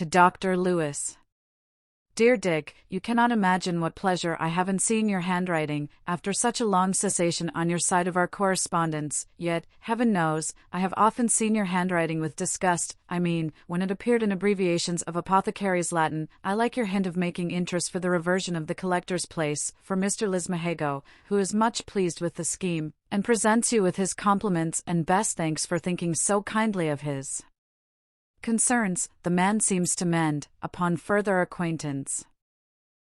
to Dr. Lewis. Dear Dick, you cannot imagine what pleasure I have in seeing your handwriting, after such a long cessation on your side of our correspondence, yet, heaven knows, I have often seen your handwriting with disgust. I mean, when it appeared in abbreviations of apothecary's Latin. I like your hint of making interest for the reversion of the collector's place, for Mr. Lismahago, who is much pleased with the scheme, and presents you with his compliments and best thanks for thinking so kindly of his concerns. The man seems to mend, upon further acquaintance.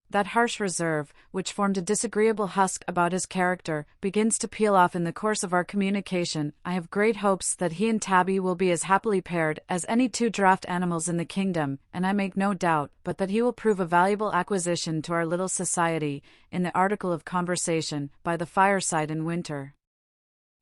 That harsh reserve, which formed a disagreeable husk about his character, begins to peel off in the course of our communication. I have great hopes that he and Tabby will be as happily paired as any two draught animals in the kingdom, and I make no doubt but that he will prove a valuable acquisition to our little society, in the article of conversation, by the fireside in winter.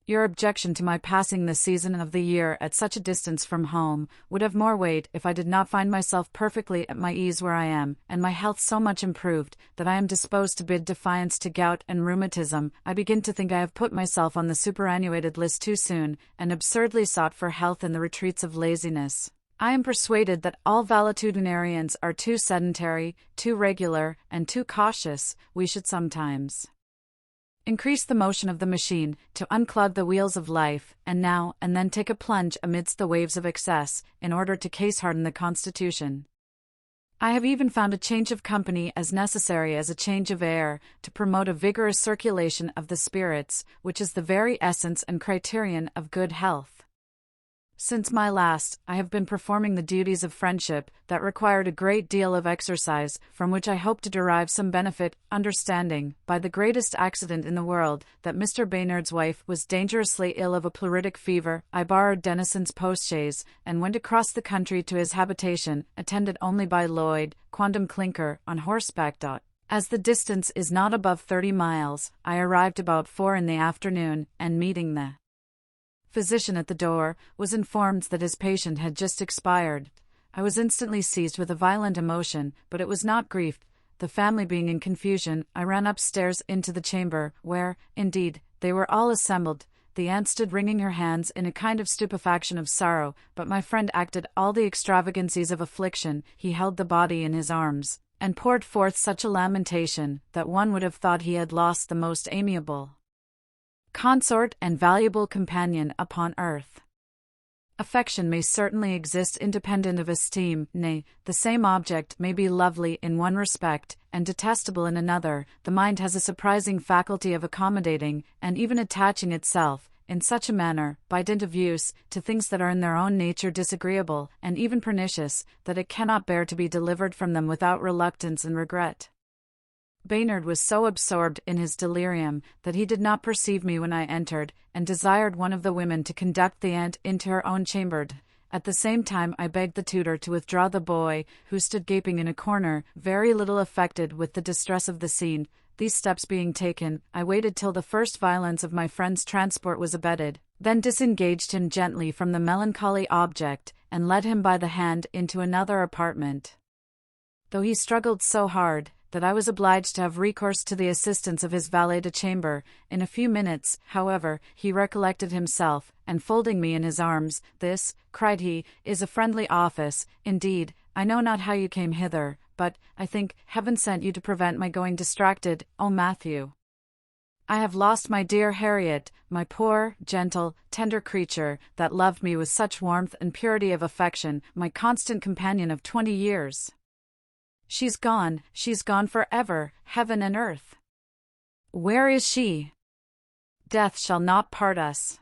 Your objection to my passing the season of the year at such a distance from home would have more weight if I did not find myself perfectly at my ease where I am, and my health so much improved that I am disposed to bid defiance to gout and rheumatism. I begin to think I have put myself on the superannuated list too soon, and absurdly sought for health in the retreats of laziness. I am persuaded that all valetudinarians are too sedentary, too regular, and too cautious. We should sometimes increase the motion of the machine, to unclog the wheels of life, and now and then take a plunge amidst the waves of excess, in order to case-harden the constitution. I have even found a change of company as necessary as a change of air, to promote a vigorous circulation of the spirits, which is the very essence and criterion of good health. Since my last, I have been performing the duties of friendship, that required a great deal of exercise, from which I hope to derive some benefit, understanding, by the greatest accident in the world, that Mr. Baynard's wife was dangerously ill of a pleuritic fever. I borrowed Denison's postchaise, and went across the country to his habitation, attended only by Lloyd, quondam Clinker, on horseback. As the distance is not above 30 miles, I arrived about 4 in the afternoon, and meeting the physician at the door, was informed that his patient had just expired. I was instantly seized with a violent emotion, but it was not grief. The family being in confusion, I ran upstairs into the chamber, where, indeed, they were all assembled. The aunt stood wringing her hands in a kind of stupefaction of sorrow, but my friend acted all the extravagancies of affliction. He held the body in his arms, and poured forth such a lamentation, that one would have thought he had lost the most amiable consort and valuable companion upon earth. Affection may certainly exist independent of esteem, nay, the same object may be lovely in one respect, and detestable in another. The mind has a surprising faculty of accommodating, and even attaching itself, in such a manner, by dint of use, to things that are in their own nature disagreeable, and even pernicious, that it cannot bear to be delivered from them without reluctance and regret. Baynard was so absorbed in his delirium that he did not perceive me when I entered, and desired one of the women to conduct the aunt into her own chamber. At the same time I begged the tutor to withdraw the boy, who stood gaping in a corner, very little affected with the distress of the scene. These steps being taken, I waited till the first violence of my friend's transport was abated, then disengaged him gently from the melancholy object, and led him by the hand into another apartment. Though he struggled so hard, that I was obliged to have recourse to the assistance of his valet de chambre. In a few minutes, however, he recollected himself, and folding me in his arms, "This," cried he, "is a friendly office. Indeed, I know not how you came hither, but, I think, heaven sent you to prevent my going distracted. Oh, Matthew! I have lost my dear Harriet, my poor, gentle, tender creature, that loved me with such warmth and purity of affection, my constant companion of 20 years. She's gone for ever, heaven and earth. Where is she? Death shall not part us."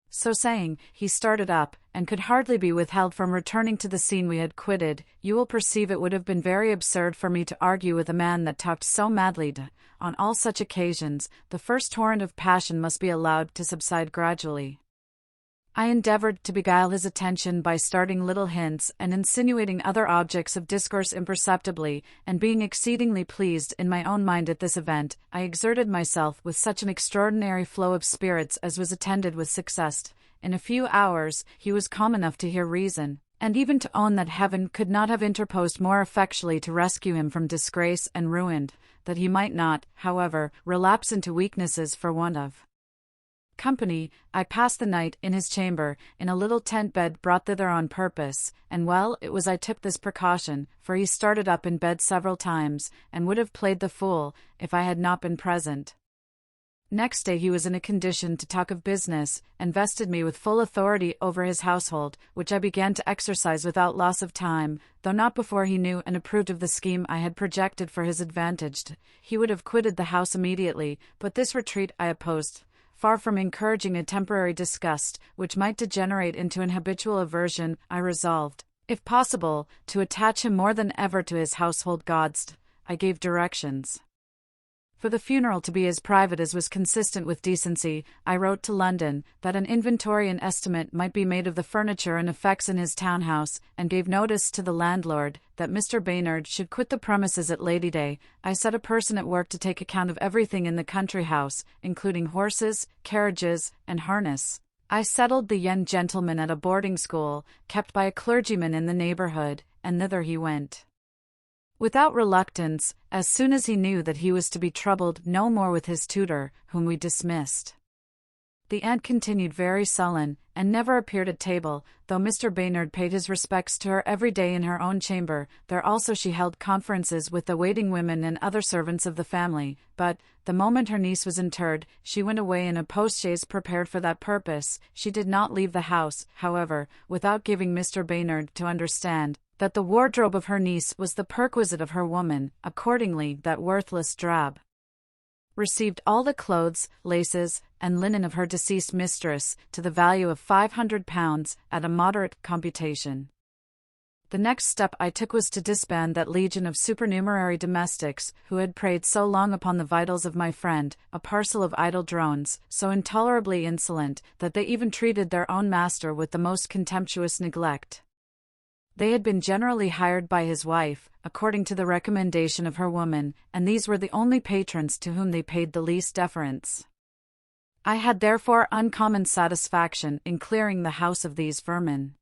So saying, he started up, and could hardly be withheld from returning to the scene we had quitted. You will perceive it would have been very absurd for me to argue with a man that talked so madly. On all such occasions, the first torrent of passion must be allowed to subside gradually. I endeavored to beguile his attention by starting little hints and insinuating other objects of discourse imperceptibly, and being exceedingly pleased in my own mind at this event, I exerted myself with such an extraordinary flow of spirits as was attended with success. In a few hours, he was calm enough to hear reason, and even to own that heaven could not have interposed more effectually to rescue him from disgrace and ruin, that he might not, however, relapse into weaknesses for want of company, I passed the night in his chamber, in a little tent bed brought thither on purpose, and well it was I took this precaution, for he started up in bed several times, and would have played the fool, if I had not been present. Next day he was in a condition to talk of business, and vested me with full authority over his household, which I began to exercise without loss of time, though not before he knew and approved of the scheme I had projected for his advantage. He would have quitted the house immediately, but this retreat I opposed. Far from encouraging a temporary disgust, which might degenerate into an habitual aversion, I resolved, if possible, to attach him more than ever to his household gods. I gave directions for the funeral to be as private as was consistent with decency. I wrote to London, that an inventory and estimate might be made of the furniture and effects in his townhouse, and gave notice to the landlord, that Mr. Baynard should quit the premises at Lady Day. I set a person at work to take account of everything in the country house, including horses, carriages, and harness. I settled the young gentleman at a boarding school, kept by a clergyman in the neighbourhood, and thither he went without reluctance, as soon as he knew that he was to be troubled no more with his tutor, whom we dismissed. The aunt continued very sullen, and never appeared at table, though Mr. Baynard paid his respects to her every day in her own chamber. There also she held conferences with the waiting women and other servants of the family, but, the moment her niece was interred, she went away in a post-chaise prepared for that purpose. She did not leave the house, however, without giving Mr. Baynard to understand that the wardrobe of her niece was the perquisite of her woman. Accordingly, that worthless drab received all the clothes, laces, and linen of her deceased mistress, to the value of £500, at a moderate computation. The next step I took was to disband that legion of supernumerary domestics, who had preyed so long upon the vitals of my friend, a parcel of idle drones, so intolerably insolent, that they even treated their own master with the most contemptuous neglect. They had been generally hired by his wife, according to the recommendation of her woman, and these were the only patrons to whom they paid the least deference. I had therefore uncommon satisfaction in clearing the house of these vermin.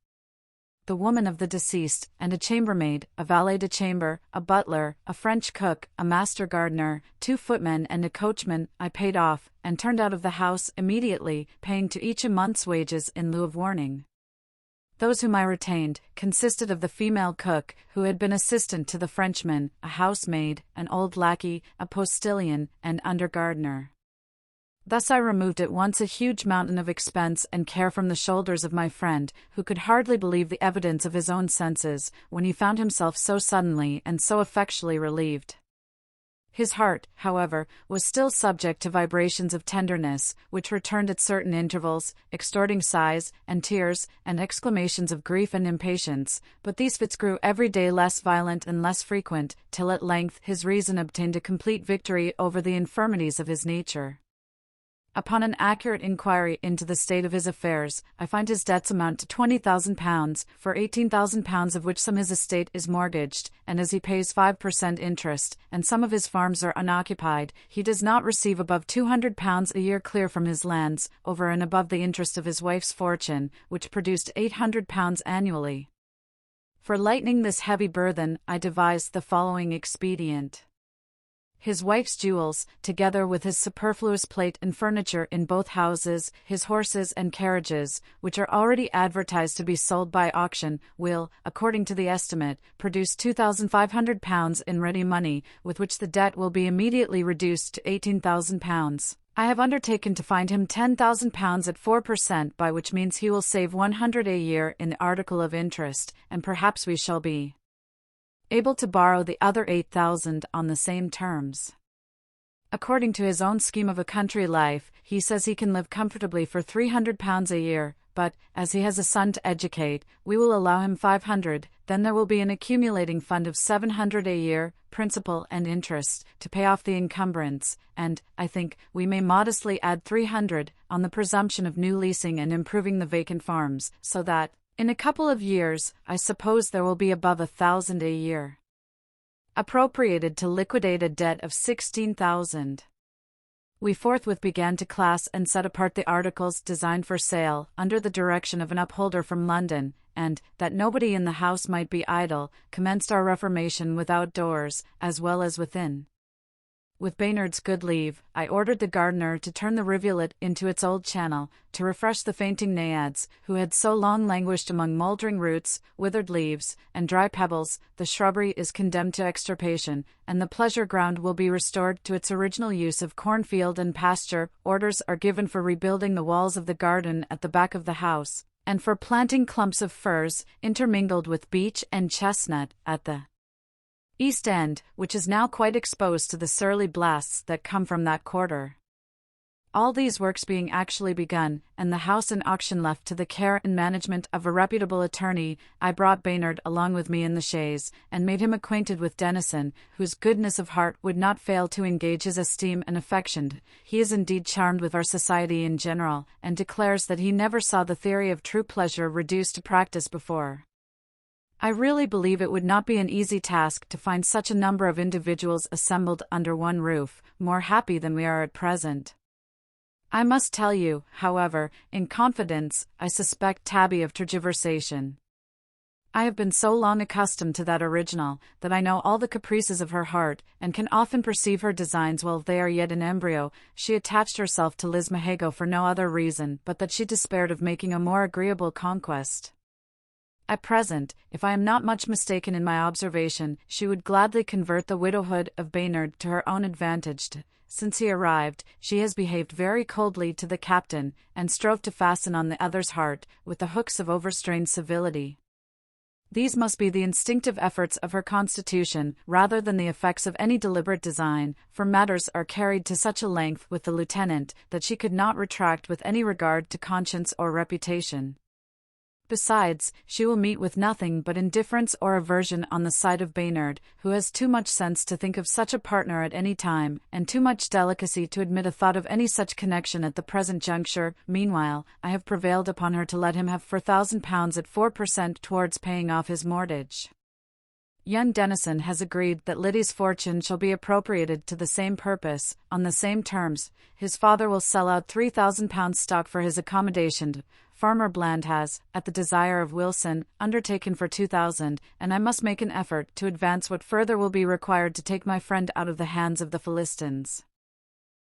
The woman of the deceased, and a chambermaid, a valet de chamber, a butler, a French cook, a master gardener, 2 footmen and a coachman, I paid off, and turned out of the house immediately, paying to each a month's wages in lieu of warning. Those whom I retained consisted of the female cook, who had been assistant to the Frenchman, a housemaid, an old lackey, a postilion, and under gardener. Thus I removed at once a huge mountain of expense and care from the shoulders of my friend, who could hardly believe the evidence of his own senses, when he found himself so suddenly and so effectually relieved. His heart, however, was still subject to vibrations of tenderness, which returned at certain intervals, extorting sighs, and tears, and exclamations of grief and impatience, but these fits grew every day less violent and less frequent, till at length his reason obtained a complete victory over the infirmities of his nature. Upon an accurate inquiry into the state of his affairs, I find his debts amount to £20,000, for £18,000 of which some his estate is mortgaged, and as he pays 5% interest, and some of his farms are unoccupied, he does not receive above £200 a year clear from his lands, over and above the interest of his wife's fortune, which produced £800 annually. For lightening this heavy burthen, I devised the following expedient. His wife's jewels, together with his superfluous plate and furniture in both houses, his horses and carriages, which are already advertised to be sold by auction, will, according to the estimate, produce £2,500 in ready money, with which the debt will be immediately reduced to £18,000. I have undertaken to find him £10,000 at 4%, by which means he will save £100 a year in the article of interest, and perhaps we shall be able to borrow the other £8,000 on the same terms. According to his own scheme of a country life, he says he can live comfortably for £300 a year, but, as he has a son to educate, we will allow him £500, then there will be an accumulating fund of £700 a year, principal and interest, to pay off the encumbrance, and, I think, we may modestly add £300, on the presumption of new leasing and improving the vacant farms, so that, in a couple of years, I suppose there will be above £1,000 a year appropriated to liquidate a debt of £16,000. We forthwith began to class and set apart the articles designed for sale, under the direction of an upholder from London, and, that nobody in the house might be idle, commenced our reformation without doors, as well as within. With Baynard's good leave, I ordered the gardener to turn the rivulet into its old channel, to refresh the fainting naiads, who had so long languished among mouldering roots, withered leaves, and dry pebbles. The shrubbery is condemned to extirpation, and the pleasure ground will be restored to its original use of cornfield and pasture. Orders are given for rebuilding the walls of the garden at the back of the house, and for planting clumps of firs, intermingled with beech and chestnut, at the East End, which is now quite exposed to the surly blasts that come from that quarter. All these works being actually begun, and the house in auction left to the care and management of a reputable attorney, I brought Baynard along with me in the chaise, and made him acquainted with Denison, whose goodness of heart would not fail to engage his esteem and affection. He is indeed charmed with our society in general, and declares that he never saw the theory of true pleasure reduced to practice before. I really believe it would not be an easy task to find such a number of individuals assembled under one roof, more happy than we are at present. I must tell you, however, in confidence, I suspect Tabby of tergiversation. I have been so long accustomed to that original, that I know all the caprices of her heart, and can often perceive her designs while they are yet in embryo. She attached herself to Lismahago for no other reason but that she despaired of making a more agreeable conquest. At present, if I am not much mistaken in my observation, she would gladly convert the widowhood of Baynard to her own advantage. Since he arrived, she has behaved very coldly to the captain, and strove to fasten on the other's heart, with the hooks of overstrained civility. These must be the instinctive efforts of her constitution, rather than the effects of any deliberate design, for matters are carried to such a length with the lieutenant, that she could not retract with any regard to conscience or reputation. Besides, she will meet with nothing but indifference or aversion on the side of Baynard, who has too much sense to think of such a partner at any time, and too much delicacy to admit a thought of any such connection at the present juncture. Meanwhile, I have prevailed upon her to let him have £4,000 at 4% towards paying off his mortgage. Young Denison has agreed that Liddy's fortune shall be appropriated to the same purpose, on the same terms. His father will sell out £3,000 stock for his accommodation. Farmer Bland has, at the desire of Wilson, undertaken for 2,000, and I must make an effort to advance what further will be required to take my friend out of the hands of the Philistines.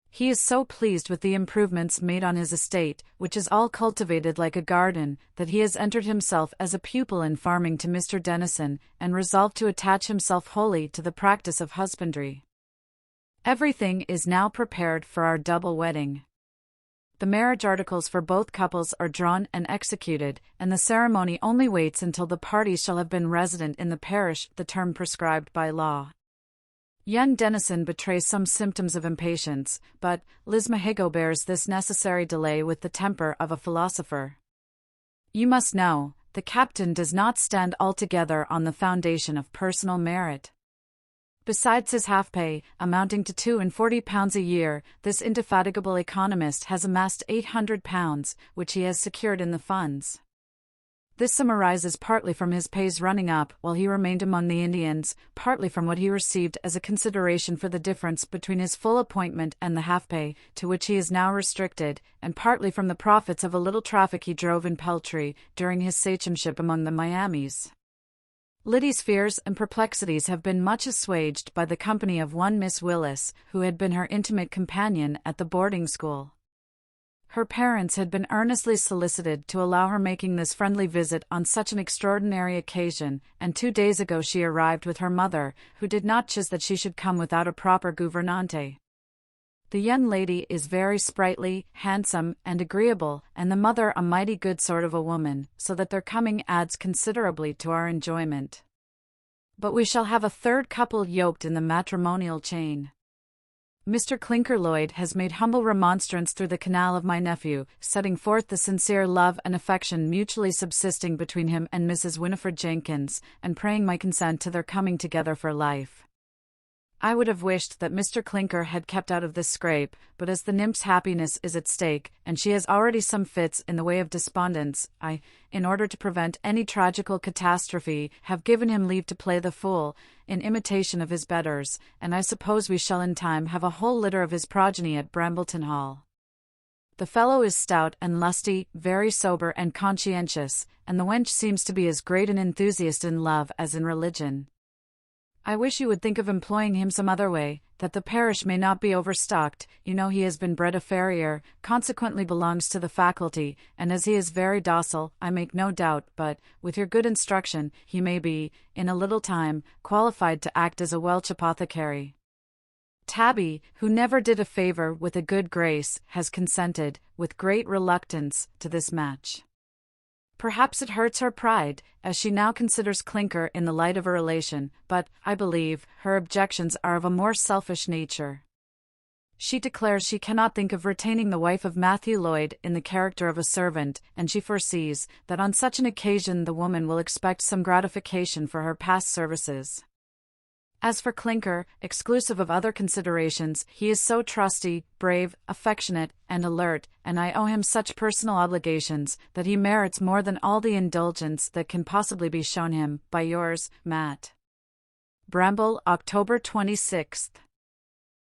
He is so pleased with the improvements made on his estate, which is all cultivated like a garden, that he has entered himself as a pupil in farming to Mr. Denison, and resolved to attach himself wholly to the practice of husbandry. Everything is now prepared for our double wedding. The marriage articles for both couples are drawn and executed, and the ceremony only waits until the parties shall have been resident in the parish, the term prescribed by law. Young Denison betrays some symptoms of impatience, but Lismahago bears this necessary delay with the temper of a philosopher. You must know, the captain does not stand altogether on the foundation of personal merit. Besides his half-pay, amounting to £42 a year, this indefatigable economist has amassed £800, which he has secured in the funds. This sum arises partly from his pay's running up while he remained among the Indians, partly from what he received as a consideration for the difference between his full appointment and the half-pay, to which he is now restricted, and partly from the profits of a little traffic he drove in peltry during his sachemship among the Miamis. Liddy's fears and perplexities have been much assuaged by the company of one Miss Willis, who had been her intimate companion at the boarding school. Her parents had been earnestly solicited to allow her making this friendly visit on such an extraordinary occasion, and 2 days ago she arrived with her mother, who did not choose that she should come without a proper gouvernante. The young lady is very sprightly, handsome, and agreeable, and the mother a mighty good sort of a woman, so that their coming adds considerably to our enjoyment. But we shall have a third couple yoked in the matrimonial chain. Mr. Clinker Lloyd has made humble remonstrance through the canal of my nephew, setting forth the sincere love and affection mutually subsisting between him and Mrs. Winifred Jenkins, and praying my consent to their coming together for life. I would have wished that Mr. Clinker had kept out of this scrape, but as the nymph's happiness is at stake, and she has already some fits in the way of despondence, I, in order to prevent any tragical catastrophe, have given him leave to play the fool, in imitation of his betters, and I suppose we shall in time have a whole litter of his progeny at Brambleton Hall. The fellow is stout and lusty, very sober and conscientious, and the wench seems to be as great an enthusiast in love as in religion. I wish you would think of employing him some other way, that the parish may not be overstocked. You know he has been bred a farrier, consequently belongs to the faculty, and as he is very docile, I make no doubt, but, with your good instruction, he may be, in a little time, qualified to act as a Welsh apothecary. Tabby, who never did a favour with a good grace, has consented, with great reluctance, to this match. Perhaps it hurts her pride, as she now considers Clinker in the light of a relation, but, I believe, her objections are of a more selfish nature. She declares she cannot think of retaining the wife of Matthew Lloyd in the character of a servant, and she foresees that on such an occasion the woman will expect some gratification for her past services. As for Clinker, exclusive of other considerations, he is so trusty, brave, affectionate, and alert, and I owe him such personal obligations, that he merits more than all the indulgence that can possibly be shown him, by yours, Matt. Bramble, October 26th.